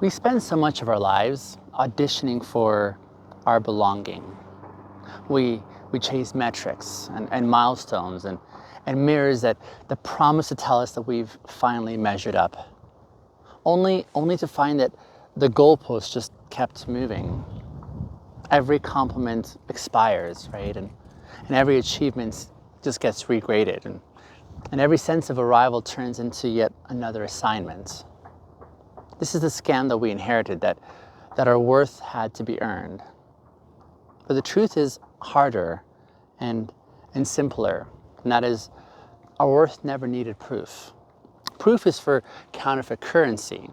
We spend so much of our lives auditioning for our belonging. We chase metrics and milestones and mirrors that promise to tell us that we've finally measured up, only to find that the goalpost just kept moving. Every compliment expires, right? And every achievement just gets regraded, and every sense of arrival turns into yet another assignment. This is the scam that we inherited, that our worth had to be earned. But the truth is harder and simpler, and that is our worth never needed proof. Proof is for counterfeit currency,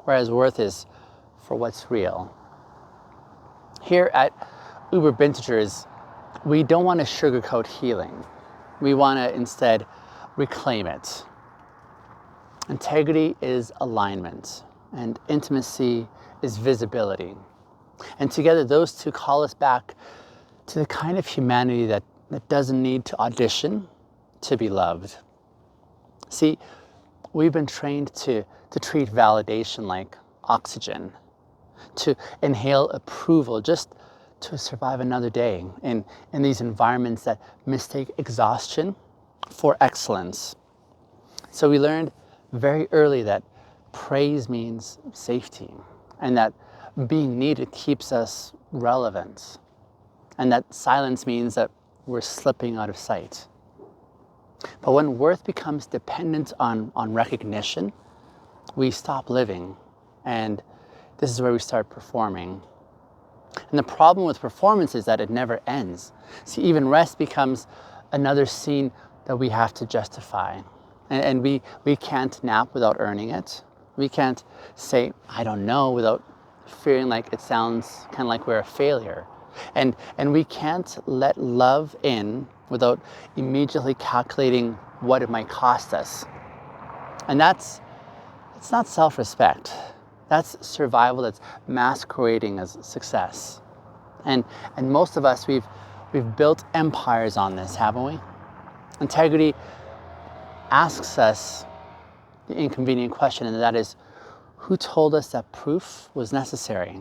whereas worth is for what's real. Here at Uber Bintegers, we don't want to sugarcoat healing. We want to instead reclaim it. Integrity is alignment, and intimacy is visibility. And together, those two call us back to the kind of humanity that doesn't need to audition to be loved. See, we've been trained to treat validation like oxygen, to inhale approval just to survive another day in these environments that mistake exhaustion for excellence. So we learned very early that praise means safety, and that being needed keeps us relevant, and that silence means that we're slipping out of sight. But when worth becomes dependent on recognition, we stop living, and this is where we start performing. And the problem with performance is that it never ends. See, even rest becomes another scene that we have to justify. And we can't nap without earning it. We can't say, I don't know, without feeling like it sounds kind of like we're a failure. And we can't let love in without immediately calculating what it might cost us. And it's not self-respect. That's survival that's masquerading as success. And most of us, we've built empires on this, haven't we? Integrity asks us the inconvenient question, and that is, who told us that proof was necessary?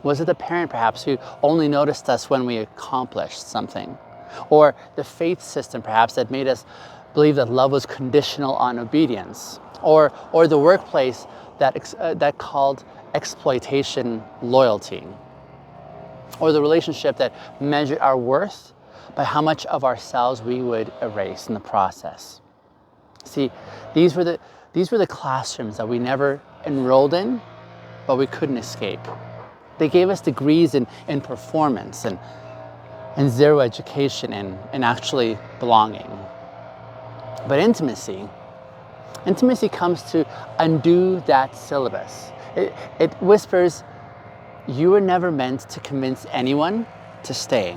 Was it the parent, perhaps, who only noticed us when we accomplished something? Or the faith system, perhaps, that made us believe that love was conditional on obedience? Or the workplace that called exploitation loyalty? Or the relationship that measured our worth by how much of ourselves we would erase in the process? See, these were the classrooms that we never enrolled in, but we couldn't escape. They gave us degrees in performance and zero education in actually belonging. But intimacy comes to undo that syllabus. It whispers, you were never meant to convince anyone to stay.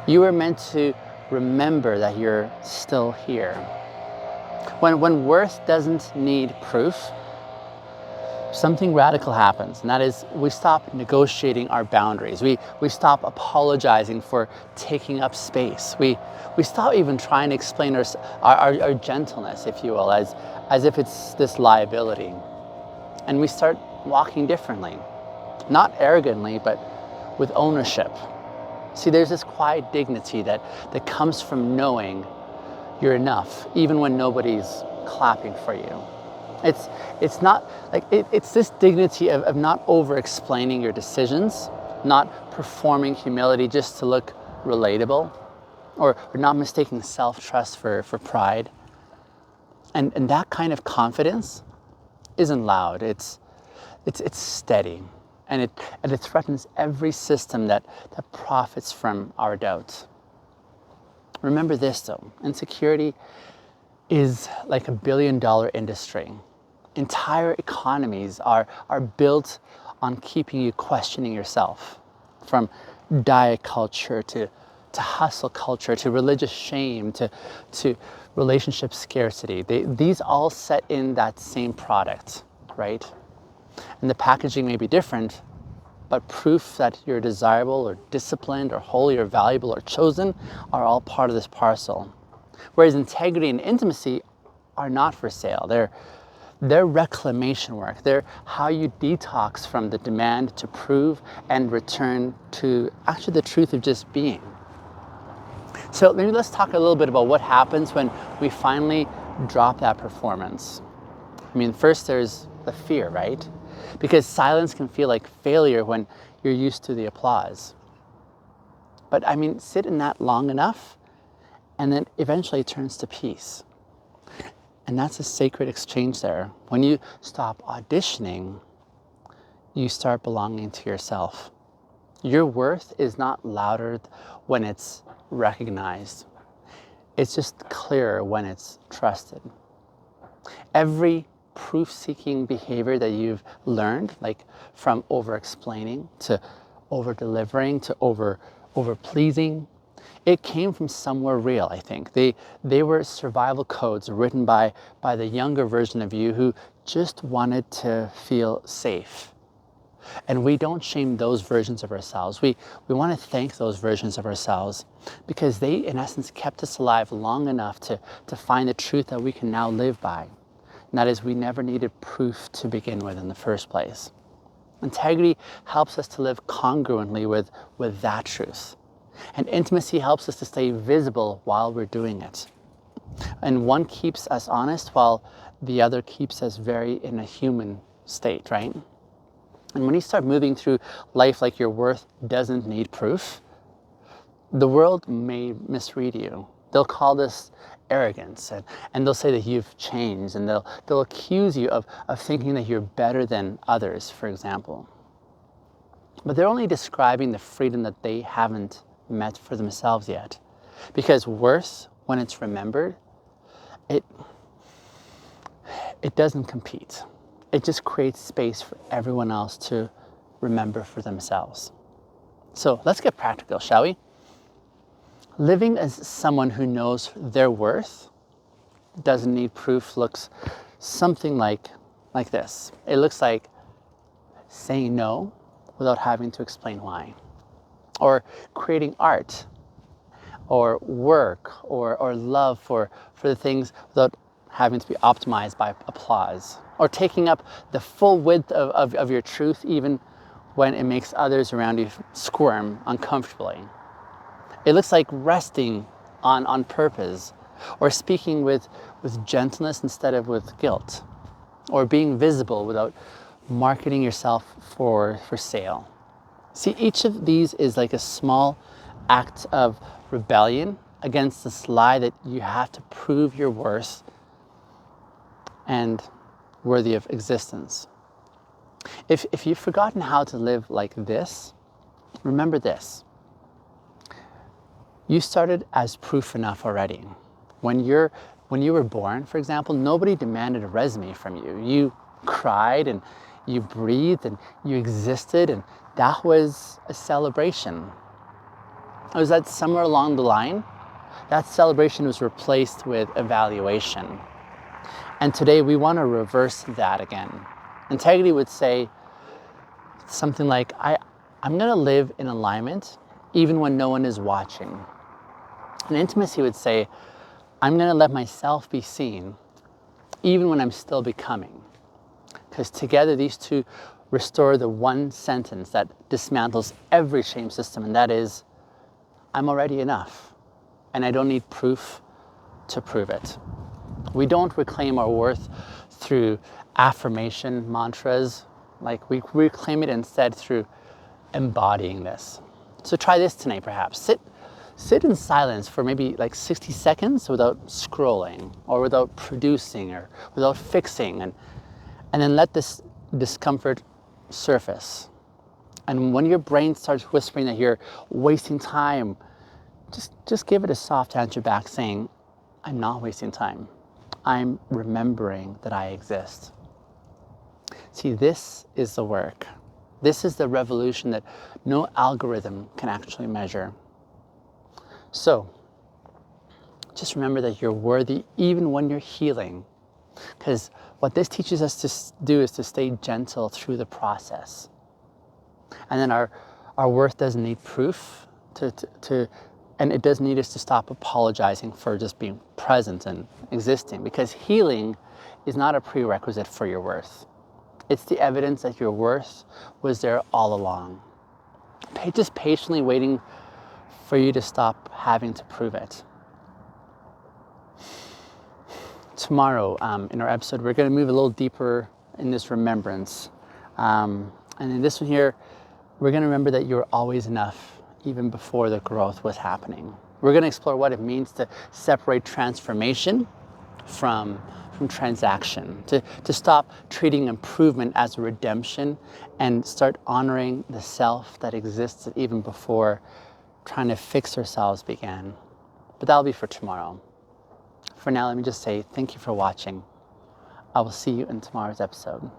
You were meant to remember that you're still here. When worth doesn't need proof, something radical happens, and that is we stop negotiating our boundaries. We stop apologizing for taking up space. We stop even trying to explain our gentleness, if you will, as if it's this liability. And we start walking differently, not arrogantly, but with ownership. See, there's this quiet dignity that comes from knowing you're enough, even when nobody's clapping for you. It's not like it's this dignity of not over-explaining your decisions, not performing humility just to look relatable, or not mistaking self-trust for pride. And that kind of confidence isn't loud. It's steady, and it threatens every system that profits from our doubt. Remember this though, insecurity is like $1 billion industry. Entire economies are built on keeping you questioning yourself, from diet culture to hustle culture to religious shame to relationship scarcity. These all set in that same product, right? And the packaging may be different, but proof that you're desirable or disciplined or holy or valuable or chosen are all part of this parcel. Whereas integrity and intimacy are not for sale. They're reclamation work. They're how you detox from the demand to prove and return to actually the truth of just being. So maybe let's talk a little bit about what happens when we finally drop that performance. I mean, first there's the fear, right? Because silence can feel like failure when you're used to the applause. But I mean, sit in that long enough and then eventually it turns to peace. And that's a sacred exchange there. When you stop auditioning, you start belonging to yourself. Your worth is not louder when it's recognized. It's just clearer when it's trusted. Every proof-seeking behavior that you've learned, like from over-explaining to over-delivering to over-pleasing, it came from somewhere real, I think. They were survival codes written by the younger version of you who just wanted to feel safe. And we don't shame those versions of ourselves. We want to thank those versions of ourselves because they, in essence, kept us alive long enough to find the truth that we can now live by. And that is, we never needed proof to begin with in the first place. Integrity helps us to live congruently with that truth. And intimacy helps us to stay visible while we're doing it. And one keeps us honest while the other keeps us very in a human state, right? And when you start moving through life like your worth doesn't need proof, the world may misread you. They'll call this arrogance, and they'll say that you've changed, and they'll accuse you of thinking that you're better than others, for example. But they're only describing the freedom that they haven't met for themselves yet. Because worth, when it's remembered, it doesn't compete. It just creates space for everyone else to remember for themselves. So let's get practical, shall we? Living as someone who knows their worth, doesn't need proof, looks something like this. It looks like saying no without having to explain why. Or creating art, or work, or love for the things without having to be optimized by applause. Or taking up the full width of your truth even when it makes others around you squirm uncomfortably. It looks like resting on purpose, or speaking with gentleness instead of with guilt, or being visible without marketing yourself for sale. See, each of these is like a small act of rebellion against this lie that you have to prove your worth and worthy of existence. If you've forgotten how to live like this, remember this. You started as proof enough already. When you were born, for example, nobody demanded a resume from you. You cried and you breathed and you existed, and that was a celebration. It was that somewhere along the line, that celebration was replaced with evaluation. And today we want to reverse that again. Integrity would say something like, I'm going to live in alignment even when no one is watching. And intimacy would say, I'm going to let myself be seen even when I'm still becoming. Because together these two restore the one sentence that dismantles every shame system, and that is, I'm already enough, and I don't need proof to prove it. We don't reclaim our worth through affirmation mantras, like we reclaim it instead through embodying this. So try this tonight perhaps. Sit in silence for maybe like 60 seconds without scrolling or without producing or without fixing, and then let this discomfort surface. And when your brain starts whispering that you're wasting time, just give it a soft answer back saying, I'm not wasting time. I'm remembering that I exist. See, this is the work. This is the revolution that no algorithm can actually measure. So, just remember that you're worthy even when you're healing. Because what this teaches us to do is to stay gentle through the process. And then our worth doesn't need proof and it doesn't need us to stop apologizing for just being present and existing. Because healing is not a prerequisite for your worth. It's the evidence that your worth was there all along. Just patiently waiting for you to stop having to prove it. Tomorrow, in our episode, we're going to move a little deeper in this remembrance. And in this one here, we're going to remember that you're always enough, even before the growth was happening. We're going to explore what it means to separate transformation from transaction, to stop treating improvement as a redemption and start honoring the self that existed even before trying to fix ourselves began. But that'll be for tomorrow. For now, let me just say thank you for watching. I will see you in tomorrow's episode.